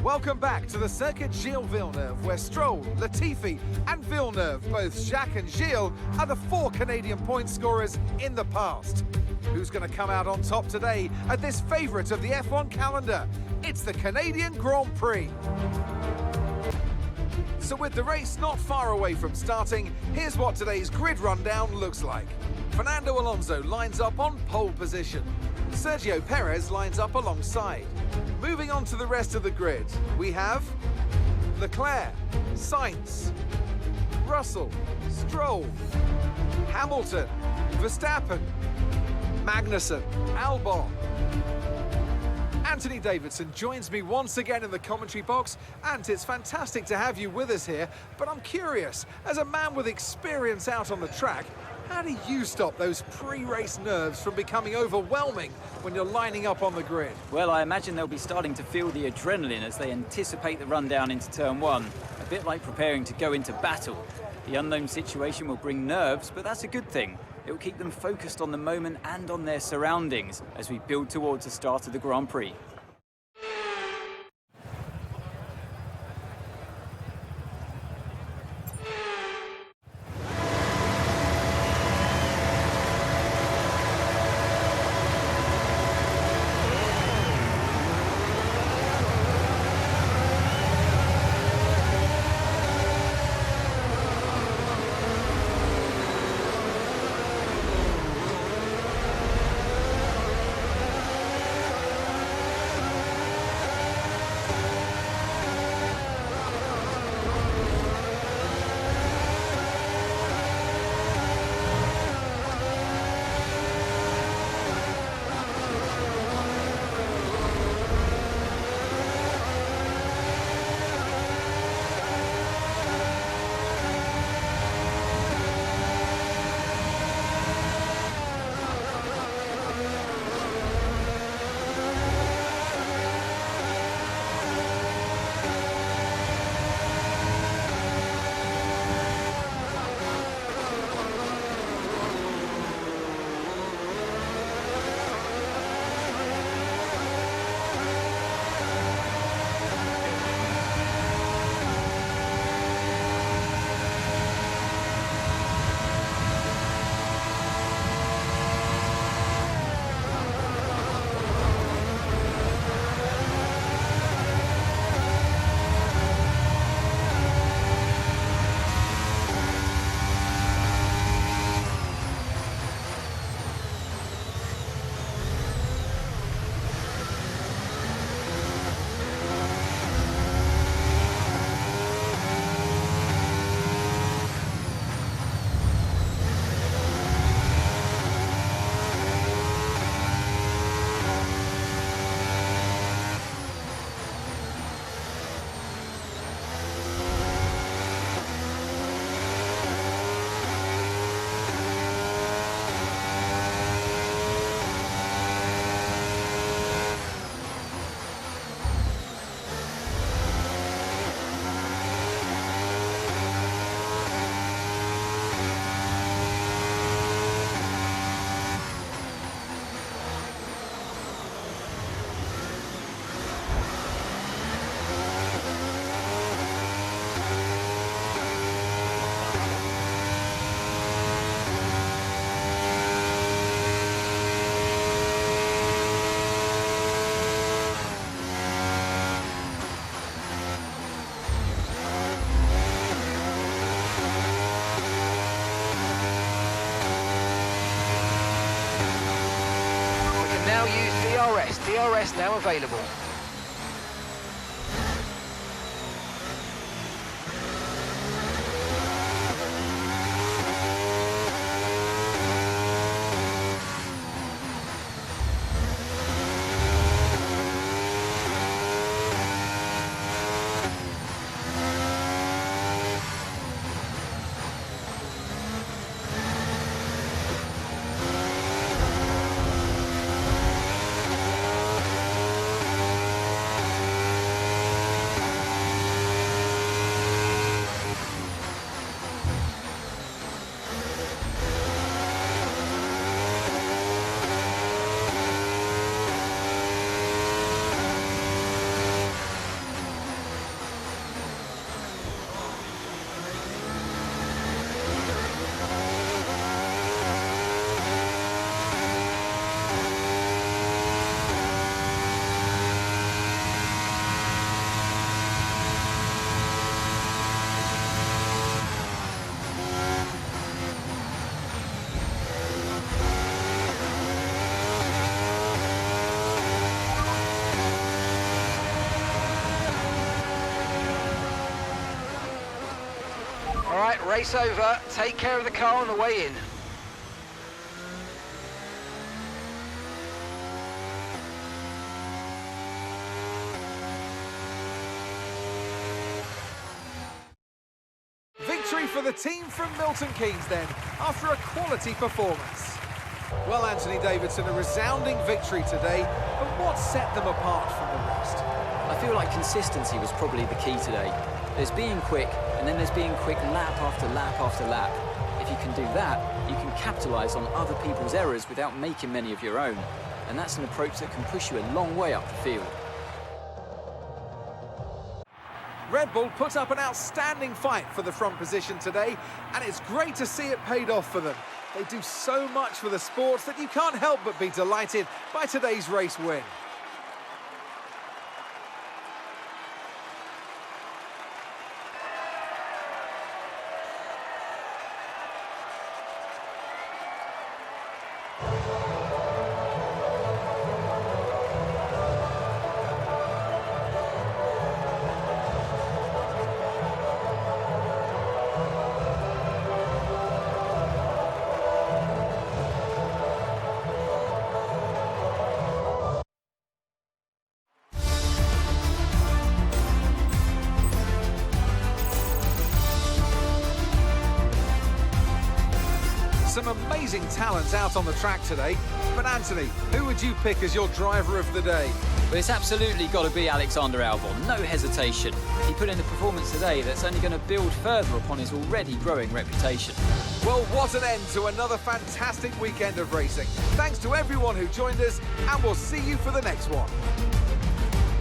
Welcome back to the Circuit Gilles Villeneuve, where Stroll, Latifi and Villeneuve, both Jacques and Gilles, are the 4 Canadian point scorers in the past. Who's going to come out on top today at this favourite of the F1 calendar? It's the Canadian Grand Prix. So with the race not far away from starting, here's what today's grid rundown looks like. Fernando Alonso lines up on pole position. Sergio Perez lines up alongside. Moving on to the rest of the grid, we have Leclerc, Sainz, Russell, Stroll, Hamilton, Verstappen, Magnussen, Albon. Anthony Davidson joins me once again in the commentary box, and it's fantastic to have you with us here, but I'm curious, as a man with experience out on the track, how do you stop those pre-race nerves from becoming overwhelming when you're lining up on the grid? Well, I imagine they'll be starting to feel the adrenaline as they anticipate the run down into turn 1, a bit like preparing to go into battle. The unknown situation will bring nerves, but that's a good thing. It will keep them focused on the moment and on their surroundings as we build towards the start of the Grand Prix. Now use DRS. DRS now available. Race over. Take care of the car on the way in. Victory for the team from Milton Keynes then, after a quality performance. Well, Anthony Davidson, a resounding victory today, but what set them apart from the rest? I feel like consistency was probably the key today. There's being quick, and then there's being quick lap after lap after lap. If you can do that, you can capitalise on other people's errors without making many of your own. And that's an approach that can push you a long way up the field. Red Bull put up an outstanding fight for the front position today, and it's great to see it paid off for them. They do so much for the sport that you can't help but be delighted by today's race win. Some amazing talents out on the track today. But Anthony, who would you pick as your driver of the day? But it's absolutely got to be Alexander Albon, no hesitation. He put in the performance today that's only going to build further upon his already growing reputation. Well, what an end to another fantastic weekend of racing. Thanks to everyone who joined us, and we'll see you for the next one.